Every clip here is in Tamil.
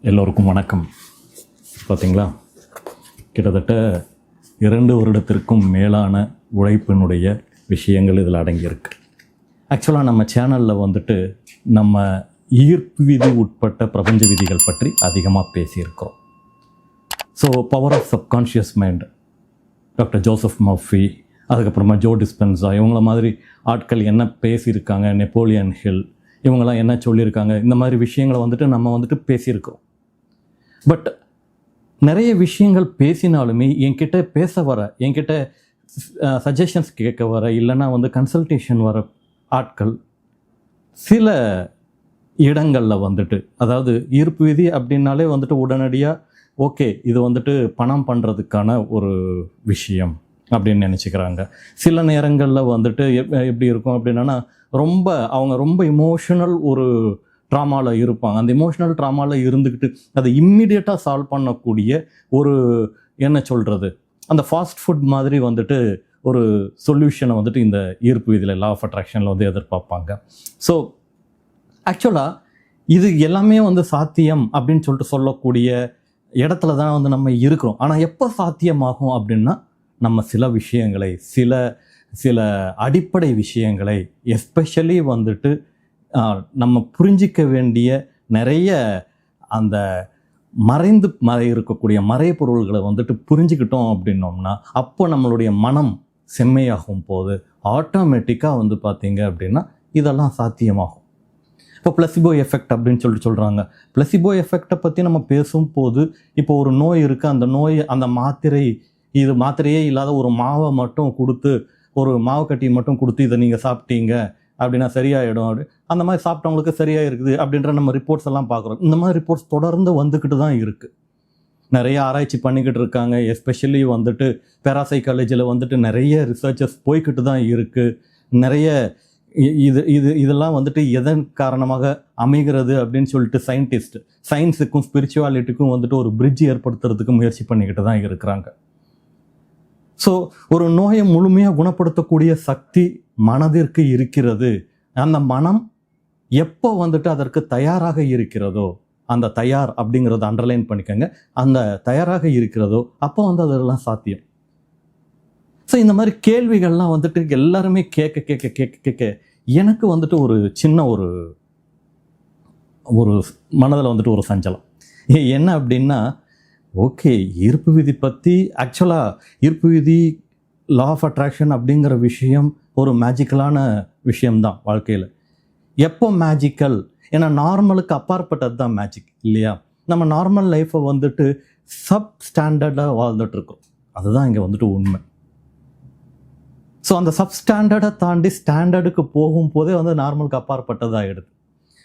எல்லோருக்கும் வணக்கம். பார்த்திங்களா, கிட்டத்தட்ட 2 வருடத்திற்கும் மேலான உழைப்பினுடைய விஷயங்கள் இதில் அடங்கியிருக்கு. ஆக்சுவலாக நம்ம சேனலில் வந்துட்டு நம்ம ஈர்ப்பு விதி உட்பட்ட பிரபஞ்ச விதிகள் பற்றி அதிகமாக பேசியிருக்கிறோம். So power of subconscious mind, doctor Joseph Murphy, அதுக்கப்புறமா ஜோ டிஸ்பென்சா, இவங்கள மாதிரி ஆட்கள் என்ன பேசியிருக்காங்க, நெப்போலியன் ஹில், இவங்கெல்லாம் என்ன சொல்லியிருக்காங்க, இந்த மாதிரி விஷயங்களை வந்துட்டு நம்ம வந்துட்டு பேசியிருக்கிறோம். பட் நிறைய விஷயங்கள் பேசினாலுமே என்கிட்ட பேச வர, என்கிட்ட சஜஷன்ஸ் கேட்க வர, இல்லைன்னா கன்சல்டேஷன் வர ஆட்கள் சில இடங்களில் வந்துட்டு, அதாவது ஈர்ப்பு விதி அப்படின்னாலே வந்துட்டு உடனடியாக ஓகே இது வந்துட்டு பணம் பண்ணுறதுக்கான ஒரு விஷயம் அப்படின்னு நினச்சிக்கிறாங்க. சில நேரங்களில் வந்துட்டு எப்படி இருக்கும் அப்படின்னா, அவங்க ரொம்ப இமோஷனல் ஒரு ட்ராமாவில் இருப்பாங்க. அந்த இமோஷனல் ட்ராமாவில் இருந்துக்கிட்டு அதை இம்மிடியட்டாக சால்வ் பண்ணக்கூடிய ஒரு என்ன சொல்கிறது, அந்த ஃபாஸ்ட் ஃபுட் மாதிரி வந்துட்டு ஒரு சொல்யூஷனை வந்துட்டு இந்த ஈர்ப்பு விதியில், லா ஆஃப் அட்ராக்ஷனில் எதிர்பார்ப்பாங்க. ஸோ ஆக்சுவலாக இது எல்லாமே சாத்தியம் அப்படின்னு சொல்லிட்டு சொல்லக்கூடிய இடத்துல தான் நம்ம இருக்கிறோம். ஆனால் எப்போ சாத்தியமாகும் அப்படின்னா, நம்ம சில விஷயங்களை, சில அடிப்படை விஷயங்களை, எஸ்பெஷலி வந்துட்டு நம்ம புரிஞ்சிக்க வேண்டிய நிறைய அந்த இருக்கக்கூடிய மறைபொருள்களை வந்துட்டு புரிஞ்சுக்கிட்டோம் அப்படின்னோம்னா, அப்போ நம்மளுடைய மனம் செம்மையாகும் போது ஆட்டோமேட்டிக்காக பார்த்தீங்க அப்படின்னா இதெல்லாம் சாத்தியமாகும். இப்போ பிளசிபோ எஃபெக்ட் அப்படின்னு சொல்கிறாங்க. பிளசிபோ எஃபெக்டை பற்றி நம்ம பேசும்போது, இப்போ ஒரு நோய் இருக்குது, அந்த நோய், அந்த மாத்திரையே இல்லாத ஒரு மாவை மட்டும் கொடுத்து, ஒரு மாவு கட்டியை மட்டும் கொடுத்து இதை நீங்கள் சாப்பிட்டீங்க அப்படின்னா சரியாயிடும், அந்த மாதிரி சாப்பிட்டவங்களுக்கு சரியாக இருக்குது அப்படின்ற நம்ம ரிப்போர்ட்ஸ் எல்லாம் பார்க்குறோம். இந்த மாதிரி ரிப்போர்ட்ஸ் தொடர்ந்து வந்துக்கிட்டு தான் இருக்குது. நிறைய ஆராய்ச்சி பண்ணிக்கிட்டு இருக்காங்க. எஸ்பெஷலி வந்துட்டு பேராசைக்காலஜியில் வந்துட்டு நிறைய ரிசர்ச்சஸ் போய்கிட்டு தான் இருக்குது. நிறைய இதெல்லாம் வந்துட்டு எதன் காரணமாக அமைகிறது அப்படின்னு சொல்லிட்டு சயின்ஸுக்கும் ஸ்பிரிச்சுவாலிட்டிக்கும் வந்துட்டு ஒரு பிரிட்ஜ் ஏற்படுத்துறதுக்கு முயற்சி பண்ணிக்கிட்டு தான் இருக்கிறாங்க. ஸோ ஒரு நோயை முழுமையாக குணப்படுத்தக்கூடிய சக்தி மனதிற்கு இருக்கிறது. அந்த மனம் எப்போ வந்துட்டு அதற்கு தயாராக இருக்கிறதோ, அந்த தயார் அப்படிங்கிறத அண்டர்லைன் பண்ணிக்கோங்க, அந்த தயாராக இருக்கிறதோ அப்போ அதெல்லாம் சாத்தியம். ஸோ இந்த மாதிரி கேள்விகள்லாம் வந்துட்டு எல்லாருமே கேட்க எனக்கு வந்துட்டு ஒரு சின்ன ஒரு மனதில் வந்துட்டு ஒரு சஞ்சலம். என்ன அப்படின்னா, ஓகே, ஈர்ப்பு விதி பற்றி, ஆக்சுவலாக ஈர்ப்பு விதி, லா ஆஃப் அட்ராக்ஷன் அப்படிங்கிற விஷயம் ஒரு மேஜிக்கலான விஷயம்தான் வாழ்க்கையில். எப்போ மேஜிக்கல்? ஏன்னா நார்மலுக்கு அப்பாற்பட்டது தான் மேஜிக் இல்லையா? நம்ம நார்மல் லைஃப்பை வந்துட்டு சப் ஸ்டாண்டர்டாக வாழ்ந்துட்டுருக்கோம். அதுதான் இங்கே வந்துட்டு உண்மை. ஸோ அந்த சப் ஸ்டாண்டர்டை தாண்டி ஸ்டாண்டர்டுக்கு போகும்போதே நார்மலுக்கு அப்பாற்பட்டதாகிடுது.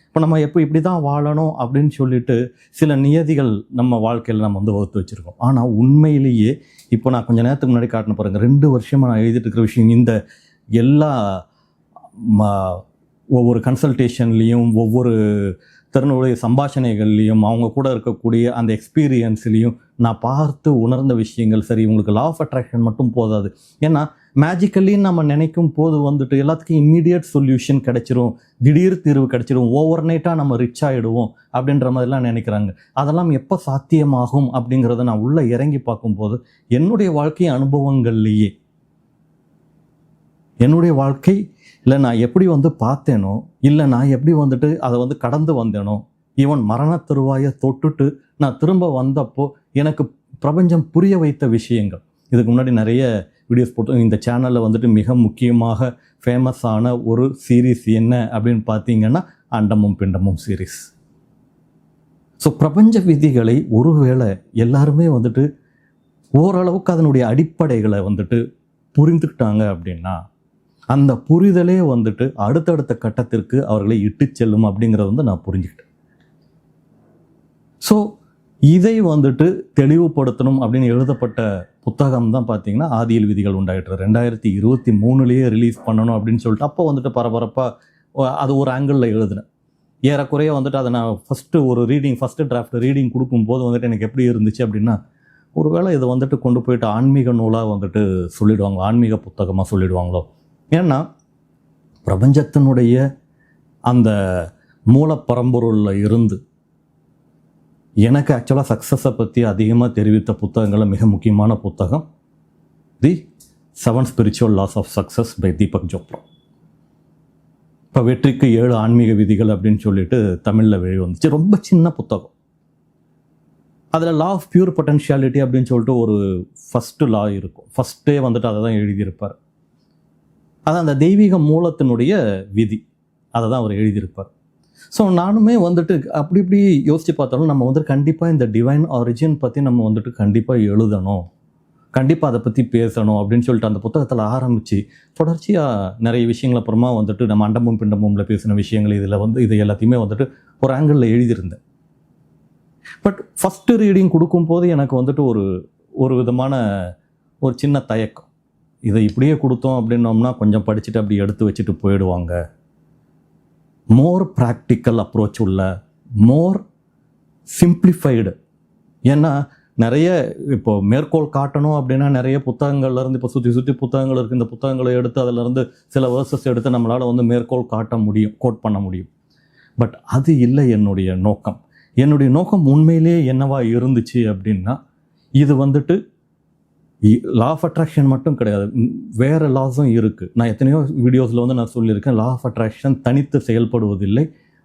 இப்போ நம்ம இப்படி தான் வாழணும் அப்படின்னு சொல்லிட்டு சில நியதிகள் நம்ம வாழ்க்கையில் நம்ம வகுத்து வச்சுருக்கோம். ஆனால் உண்மையிலேயே இப்போ நான் கொஞ்சம் நேரத்துக்கு முன்னாடி காட்டின பாருங்கள், 2 வருஷமாக நான் எழுதிட்டு இருக்கிற விஷயம், இந்த எல்லா ஒவ்வொரு கன்சல்டேஷன்லேயும், ஒவ்வொரு திறனுடைய சம்பாஷணைகள்லேயும், அவங்க கூட இருக்கக்கூடிய அந்த எக்ஸ்பீரியன்ஸ்லேயும் நான் பார்த்து உணர்ந்த விஷயங்கள். சரி, உங்களுக்கு லா ஆஃப் அட்ராக்ஷன் மட்டும் போதாது. ஏன்னா மேஜிக்கலின்னு நம்ம நினைக்கும் போது வந்துட்டு எல்லாத்துக்கும் இம்மீடியட் சொல்யூஷன் கிடைச்சிரும், திடீர் தீர்வு கிடைச்சிரும், ஓவர் நைட்டாக நம்ம ரிச் ஆகிடுவோம் அப்படின்ற மாதிரிலாம் நினைக்கிறாங்க. அதெல்லாம் எப்போ சாத்தியமாகும் அப்படிங்கிறத நான் உள்ளே இறங்கி பார்க்கும்போது, என்னுடைய வாழ்க்கை அனுபவங்கள்லேயே, என்னுடைய வாழ்க்கை இல்லை நான் எப்படி பார்த்தேனோ, இல்லை நான் எப்படி வந்துட்டு அதை கடந்து வந்தேனோ, ஈவன் மரண தருவாயை தொட்டுட்டு நான் திரும்ப வந்தப்போ எனக்கு பிரபஞ்சம் புரிய வைத்த விஷயங்கள். இதுக்கு முன்னாடி நிறைய வீடியோஸ் போட்டு இந்த சேனலில் வந்துட்டு மிக முக்கியமாக ஃபேமஸான ஒரு சீரீஸ் என்ன அப்படின்னு பார்த்தீங்கன்னா, அண்டமும் பிண்டமும் சீரீஸ். ஸோ பிரபஞ்ச விதிகளை ஒருவேளை எல்லாருமே வந்துட்டு ஓரளவுக்கு அதனுடைய அடிப்படைகளை வந்துட்டு புரிந்துக்கிட்டாங்க அப்படின்னா, அந்த புரிதலே வந்துட்டு அடுத்தடுத்த கட்டத்திற்கு அவர்களை இட்டு செல்லும் அப்படிங்கிறத நான் புரிஞ்சுக்கிட்டேன். ஸோ இதை வந்துட்டு தெளிவுபடுத்தணும் அப்படின்னு எழுதப்பட்ட புத்தகம் தான் பார்த்தீங்கன்னா ஆதியில் விதிகள் உண்டாயிட்டு. 2023 ரிலீஸ் பண்ணணும் அப்படின்னு சொல்லிட்டு அப்போ வந்துட்டு பரபரப்பாக அது ஒரு ஆங்கிளில் எழுதினேன். ஏறக்குறைய வந்துட்டு அதை நான் ஃபஸ்ட்டு டிராஃப்ட் ரீடிங் கொடுக்கும்போது வந்துட்டு எனக்கு எப்படி இருந்துச்சு அப்படின்னா, ஒருவேளை இதை வந்துட்டு கொண்டு போயிட்டு ஆன்மீக நூலாக வந்துட்டு சொல்லிடுவாங்களோ, ஆன்மீக புத்தகமாக சொல்லிடுவாங்களோ. ஏன்னா பிரபஞ்சத்தினுடைய அந்த மூலப்பரம்பொருளில் இருந்து எனக்கு ஆக்சுவலாக சக்ஸஸை பற்றி அதிகமாக தெரிவித்த புத்தகங்களில் மிக முக்கியமான புத்தகம் the 7 spiritual laws of success by Deepak Chopra. இப்போ வெற்றிக்கு 7 ஆன்மீக விதிகள் அப்படின்னு சொல்லிட்டு தமிழில் வெளிவந்துச்சு. ரொம்ப சின்ன புத்தகம். அதில் லா ஆஃப் பியூர் பொட்டன்ஷியாலிட்டி அப்படின்னு சொல்லிட்டு ஒரு ஃபஸ்ட்டு லா இருக்கும். ஃபஸ்ட்டே வந்துட்டு அதை தான் எழுதியிருப்பார். அது அந்த தெய்வீக மூலத்தினுடைய விதி, அதை தான் அவர் எழுதியிருப்பார். ஸோ நானுமே வந்துட்டு அப்படி இப்படி யோசித்து பார்த்தாலும் நம்ம வந்துட்டு கண்டிப்பாக இந்த டிவைன் ஆரிஜின் பற்றி நம்ம வந்துட்டு கண்டிப்பாக எழுதணும், கண்டிப்பாக அதை பற்றி பேசணும் அப்படின்னு சொல்லிட்டு அந்த புத்தகத்தில் ஆரம்பித்து தொடர்ச்சியாக நிறைய விஷயங்கள் அப்புறமா வந்துட்டு நம்ம அண்டமும் பிண்டமும்ல பேசின விஷயங்கள் இதில் வந்து இது எல்லாத்தையுமே வந்துட்டு ஒரு ஆங்கிளில் எழுதியிருந்தேன். பட் ஃபஸ்ட்டு ரீடிங் கொடுக்கும்போது எனக்கு வந்துட்டு ஒரு விதமான ஒரு சின்ன தயக்கம். இதை இப்படியே கொடுத்தோம் அப்படின்னோம்னா கொஞ்சம் படிச்சுட்டு அப்படி எடுத்து வச்சுட்டு போயிடுவாங்க. மோர் ப்ராக்டிக்கல் அப்ரோச் உள்ள, மோர் சிம்பிளிஃபைடு. ஏன்னா நிறைய இப்போ மேற்கோள் காட்டணும் அப்படின்னா நிறைய புத்தகங்கள்லேருந்து இப்போ சுற்றி புத்தகங்கள் இருக்குது. இந்த புத்தகங்களை எடுத்து அதிலேருந்து சில வேர்சஸ் எடுத்து நம்மளால் வந்து மேற்கோள் காட்ட முடியும், கோட் பண்ண முடியும். பட் அது இல்லை என்னுடைய நோக்கம். என்னுடைய நோக்கம் உண்மையிலேயே என்னவா இருந்துச்சு அப்படின்னா, இது வந்துட்டு லா ஆஃப் அட்ராக்ஷன் மட்டும் கிடையாது, வேறு லாஸும் இருக்குது. நான் எத்தனையோ வீடியோஸில் வந்து நான் சொல்லியிருக்கேன், லா ஆஃப் அட்ராக்ஷன் தனித்து செயல்படுவதில்லை,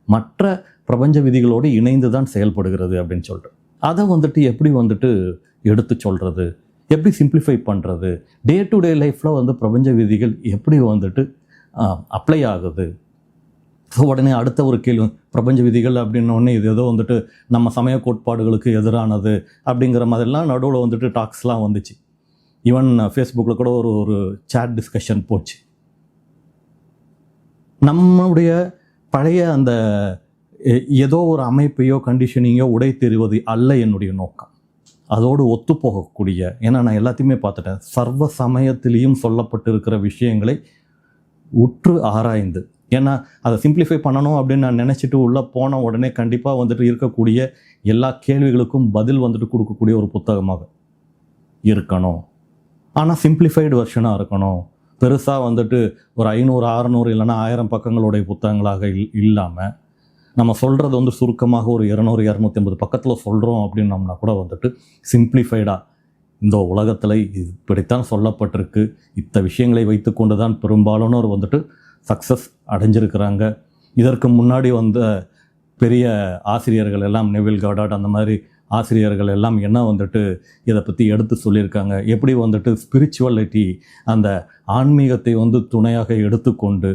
மற்ற பிரபஞ்ச விதிகளோடு இணைந்து தான் செயல்படுகிறது அப்படின்னு சொல்லிட்டு. அதை வந்துட்டு எப்படி வந்துட்டு எடுத்து சொல்கிறது, எப்படி சிம்பிளிஃபை பண்ணுறது, டே டு டே லைஃப்பில் வந்து பிரபஞ்ச விதிகள் எப்படி வந்துட்டு அப்ளை ஆகுது. ஸோ உடனே அடுத்த ஒரு கேள்வி, பிரபஞ்ச விதிகள் அப்படின்னோடனே இது ஏதோ வந்துட்டு நம்ம சமய கோட்பாடுகளுக்கு எதிரானது அப்படிங்கிற மாதிரிலாம் நடுவில் வந்துட்டு டாக்ஸ்லாம் வந்துச்சு. ஈவன் ஃபேஸ்புக்கில் கூட ஒரு சேட் டிஸ்கஷன் போச்சு. நம்முடைய பழைய அந்த ஏதோ ஒரு அமைப்பையோ கண்டிஷனிங்கோ உடை தெரிவது அல்ல என்னுடைய நோக்கம். அதோடு ஒத்துப்போகக்கூடிய, ஏன்னா நான் எல்லாத்தையுமே பார்த்துட்டேன், சர்வ சமயத்திலையும் சொல்லப்பட்டிருக்கிற விஷயங்களை உற்று ஆராய்ந்து, ஏன்னா அதை சிம்பிளிஃபை பண்ணணும் அப்படின்னு நான் நினச்சிட்டு உள்ளே போன உடனே கண்டிப்பாக வந்துட்டு இருக்கக்கூடிய எல்லா கேள்விகளுக்கும் பதில் வந்துட்டு கொடுக்கக்கூடிய ஒரு புத்தகமாக இருக்கணும். ஆனால் சிம்பிளிஃபைடு வெர்ஷனாக இருக்கணும். பெருசாக வந்துட்டு ஒரு 500, 600 இல்லைன்னா 1000 பக்கங்களுடைய புத்தகங்களாக இல்லாமல் நம்ம சொல்கிறது வந்து சுருக்கமாக ஒரு 200, 250 பக்கத்தில் சொல்கிறோம் அப்படின்னோம்னா கூட வந்துட்டு சிம்பிளிஃபைடாக இந்த உலகத்தில் இப்படித்தான் சொல்லப்பட்டிருக்கு, இத்த விஷயங்களை வைத்து கொண்டு தான் பெரும்பாலானோர் வந்துட்டு சக்ஸஸ் அடைஞ்சிருக்கிறாங்க. இதற்கு முன்னாடி வந்த பெரிய ஆசிரியர்கள் எல்லாம், நெவில் காடாட் அந்த மாதிரி ஆசிரியர்கள் எல்லாம் என்ன வந்துட்டு இதை பற்றி எடுத்து சொல்லியிருக்காங்க, எப்படி வந்துட்டு ஸ்பிரிச்சுவலிட்டி அந்த ஆன்மீகத்தை வந்து துணையாக எடுத்துக்கொண்டு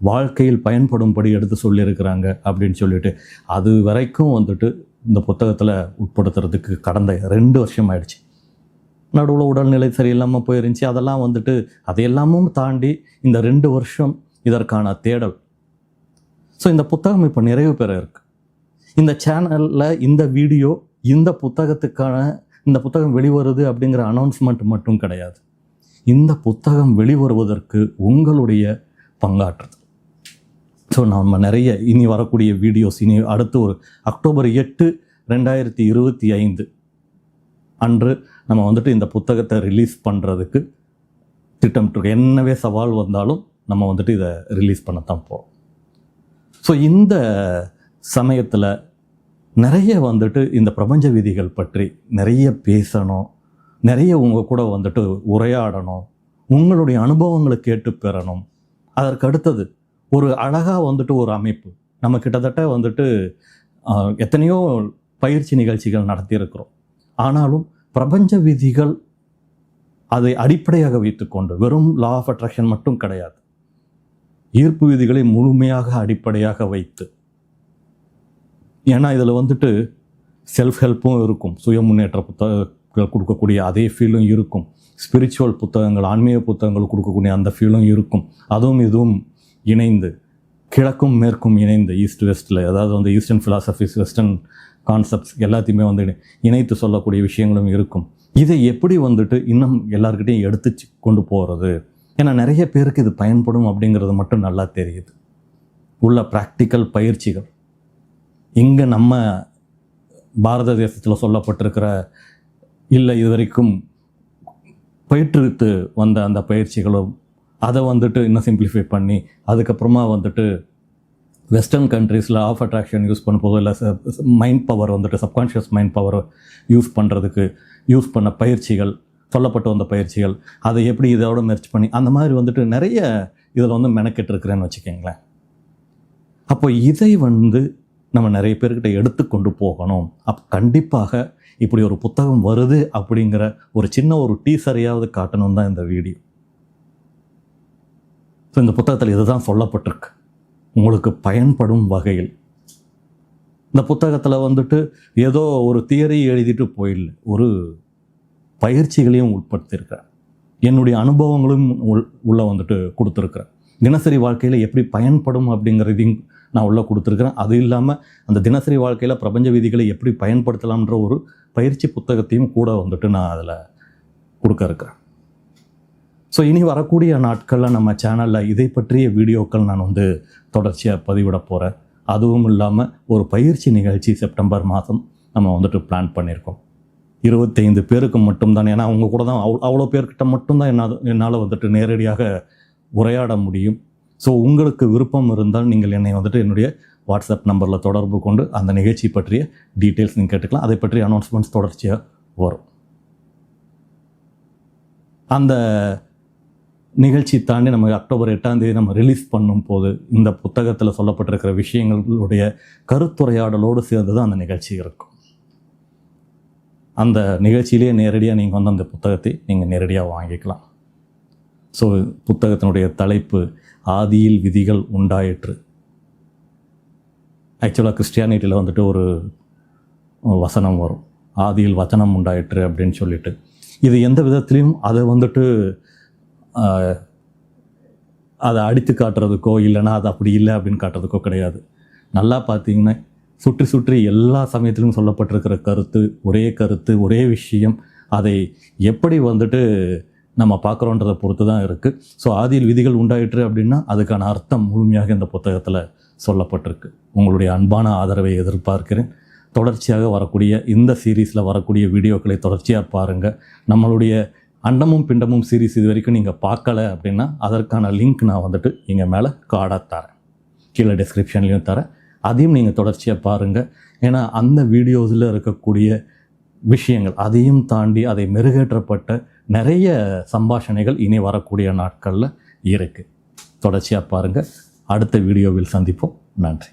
வாழ்க்கையில் பயன்படும்படி எடுத்து சொல்லியிருக்கிறாங்க அப்படின்னு சொல்லிட்டு அது வரைக்கும் வந்துட்டு இந்த புத்தகத்தில் உட்படுத்துறதுக்கு கடந்த 2 வருஷம் ஆயிடுச்சு. நடுவில் உடல்நிலை சரியில்லாமல் போயிருந்துச்சு. அதெல்லாம் வந்துட்டு அதையெல்லாமும் தாண்டி இந்த 2 வருஷம் இதற்கான தேடல். ஸோ இந்த புத்தகம் இப்போ நிறைவு பெற இருக்கு. இந்த சேனலில் இந்த வீடியோ இந்த புத்தகம் வெளிவருது அப்படிங்கிற அனௌன்ஸ்மெண்ட் மட்டும் கிடையாது. இந்த புத்தகம் வெளிவருவதற்கு உங்களுடைய பங்காற்றுது. ஸோ நம்ம நிறைய இனி வரக்கூடிய வீடியோஸ், இனி அடுத்து ஒரு அக்டோபர் 8, 2025 அன்று நம்ம வந்துட்டு இந்த புத்தகத்தை ரிலீஸ் பண்ணுறதுக்கு திட்டமிட்டு, என்னவே சவால் வந்தாலும் நம்ம வந்துட்டு இதை ரிலீஸ் பண்ணத்தான் போகிறோம். ஸோ இந்த சமயத்தில் நிறைய வந்துட்டு இந்த பிரபஞ்ச விதிகள் பற்றி நிறைய பேசணும், நிறைய உங்கள் கூட வந்துட்டு உரையாடணும், உங்களுடைய அனுபவங்களை கேட்டு பெறணும். அதற்கு அடுத்தது ஒரு அழகாக வந்துட்டு ஒரு அமைப்பு, நம்ம கிட்டத்தட்ட வந்துட்டு எத்தனையோ பயிற்சி நிகழ்ச்சிகள் நடத்தியிருக்கிறோம். ஆனாலும் பிரபஞ்ச விதிகள் அதை அடிப்படையாக வைத்துக்கொண்டு, வெறும் லா ஆஃப் அட்ராக்ஷன் மட்டும் கிடையாது, ஈர்ப்பு விதிகளை முழுமையாக அடிப்படையாக வைத்து, ஏன்னா இதில் வந்துட்டு செல்ஃப் ஹெல்ப்பும் இருக்கும், சுய முன்னேற்ற புத்தகங்கள் கொடுக்கக்கூடிய அதே ஃபீலும் இருக்கும், ஸ்பிரிச்சுவல் புத்தகங்கள், ஆன்மீக புத்தகங்கள் கொடுக்கக்கூடிய அந்த ஃபீலும் இருக்கும். அதுவும் இதுவும் இணைந்து, கிழக்கும் மேற்கும் இணைந்து, ஈஸ்ட் வெஸ்ட்டில், அதாவது வந்து ஈஸ்டர்ன் ஃபிலாசபிஸ், வெஸ்டர்ன் கான்செப்ட்ஸ் எல்லாத்தையுமே வந்து இணைத்து சொல்லக்கூடிய விஷயங்களும் இருக்கும். இதை எப்படி வந்துட்டு இன்னும் எல்லாருக்கிட்டையும் எடுத்து கொண்டு போகிறது, ஏன்னா நிறைய பேருக்கு இது பயன்படும் அப்படிங்கிறது மட்டும் நல்லா தெரியுது. உள்ள ப்ராக்டிக்கல் பயிற்சிகள் இங்கே நம்ம பாரத தேசத்தில் சொல்லப்பட்டிருக்கிற, இல்லை இது வரைக்கும் பயிற்றுவித்து வந்த அந்த பயிற்சிகளும் அதை வந்துட்டு இன்னும் சிம்பிளிஃபை பண்ணி அதுக்கப்புறமா வந்துட்டு வெஸ்டர்ன் கண்ட்ரீஸில் ஆஃப் அட்ராக்ஷன் யூஸ் பண்ணும்போது இல்லை மைண்ட் பவர் வந்துட்டு சப்கான்ஷியஸ் மைண்ட் பவர் யூஸ் பண்ணுறதுக்கு யூஸ் பண்ண பயிற்சிகள், சொல்லப்பட்டு வந்த பயிற்சிகள், அதை எப்படி இதோட மெர்ச் பண்ணி அந்த மாதிரி வந்துட்டு நிறைய இதில் வந்து மெனக்கெட்டு இருக்கிறேன்னு வச்சுக்கோங்களேன். அப்போ இதை வந்து நம்ம நிறைய பேர்கிட்ட எடுத்துக்கொண்டு போகணும். கண்டிப்பாக இப்படி ஒரு புத்தகம் வருது அப்படிங்கிற ஒரு சின்ன ஒரு டீசரையாவது காட்டணும் தான் இந்த வீடியோ. ஸோ இந்த புத்தகத்தில் இதுதான் சொல்லப்பட்டிருக்கு, உங்களுக்கு பயன்படும் வகையில். இந்த புத்தகத்தில் வந்துட்டு ஏதோ ஒரு தியரி எழுதிட்டு போயிடல, ஒரு பயிற்சிகளையும் உட்படுத்தியிருக்கிறேன், என்னுடைய அனுபவங்களும் உள்ளே வந்துட்டு கொடுத்துருக்குறேன். தினசரி வாழ்க்கையில் எப்படி பயன்படும் அப்படிங்கிறதையும் நான் உள்ளே கொடுத்துருக்குறேன். அது இல்லாமல் அந்த தினசரி வாழ்க்கையில் பிரபஞ்ச விதிகளை எப்படி பயன்படுத்தலாம்ன்ற ஒரு பயிற்சி புத்தகத்தையும் கூட வந்துட்டு நான் அதில் கொடுக்க இருக்கிறேன். ஸோ இனி வரக்கூடிய நாட்களில் நம்ம சேனலில் இதை பற்றிய வீடியோக்கள் நான் வந்து தொடர்ச்சியாக பதிவிட போகிறேன். அதுவும் இல்லாமல் ஒரு பயிற்சி நிகழ்ச்சி செப்டம்பர் மாதம் நம்ம வந்துட்டு பிளான் பண்ணியிருக்கோம். 25 பேருக்கு மட்டும்தான், ஏன்னா அவங்க கூட தான் அவ்வளோ பேர்கிட்ட மட்டும்தான் என்னால் வந்துட்டு நேரடியாக உரையாட முடியும். ஸோ உங்களுக்கு விருப்பம் இருந்தால் நீங்கள் என்னை வந்துட்டு என்னுடைய வாட்ஸ்அப் நம்பரில் தொடர்பு கொண்டு அந்த நிகழ்ச்சி பற்றிய டீட்டெயில்ஸ் நீங்கள் கேட்டுக்கலாம். அதை பற்றிய அனௌன்ஸ்மெண்ட்ஸ் தொடர்ச்சியாக வரும். அந்த நிகழ்ச்சி தாண்டி நம்ம அக்டோபர் 8ஆம் தேதி நம்ம ரிலீஸ் பண்ணும் போது இந்த புத்தகத்தில் சொல்லப்பட்டிருக்கிற விஷயங்களுடைய கருத்துரையாடலோடு சேர்ந்து தான் அந்த நிகழ்ச்சி இருக்கும். அந்த நிகழ்ச்சியிலேயே நேரடியாக நீங்கள் வந்து அந்த புத்தகத்தை நீங்கள் நேரடியாக வாங்கிக்கலாம். ஸோ புத்தகத்தினுடைய தலைப்பு ஆதியில் விதிகள் உண்டாயிற்று. ஆக்சுவலாக கிறிஸ்டியானிட்டியில் வந்துட்டு ஒரு வசனம் வரும், ஆதியில் வசனம் உண்டாயிற்று அப்படின்னு சொல்லிட்டு. இது எந்த விதத்துலேயும் அதை வந்துட்டு அதை அடித்து காட்டுறதுக்கோ இல்லைனா அது அப்படி இல்லை அப்படின்னு காட்டுறதுக்கோ கிடையாது. நல்லா பார்த்தீங்கன்னா சுற்றி சுற்றி எல்லா சமயத்திலும் சொல்லப்பட்டிருக்கிற கருத்து, ஒரே விஷயம். அதை எப்படி வந்துட்டு நம்ம பார்க்குறோன்றதை பொறுத்து தான் இருக்குது. ஸோ ஆதியில் விதிகள் உண்டாயிற்று அப்படின்னா அதுக்கான அர்த்தம் முழுமையாக இந்த புத்தகத்தில் சொல்லப்பட்டிருக்கு. உங்களுடைய அன்பான ஆதரவை எதிர்பார்க்கிறேன். தொடர்ச்சியாக வரக்கூடிய இந்த சீரீஸில் வரக்கூடிய வீடியோக்களை தொடர்ச்சியாக பாருங்கள். நம்மளுடைய அண்டமும் பிண்டமும் சீரீஸ் இது வரைக்கும் நீங்கள் பார்க்கலை அப்படின்னா அதற்கான லிங்க் நான் வந்துட்டு இங்கே மேலே கார்டாக தரேன், கீழே டிஸ்கிரிப்ஷன்லேயும் தரேன். அதையும் நீங்கள் தொடர்ச்சியாக பாருங்கள். ஏன்னா அந்த வீடியோஸில் இருக்கக்கூடிய விஷயங்கள் அதையும் தாண்டி அதை மெருகேற்றப்பட்ட நிறைய சம்பாஷணைகள் இனி வரக்கூடிய நாட்களில் இருக்குது. தொடர்ச்சியாக பாருங்கள். அடுத்த வீடியோவில் சந்திப்போம். நன்றி.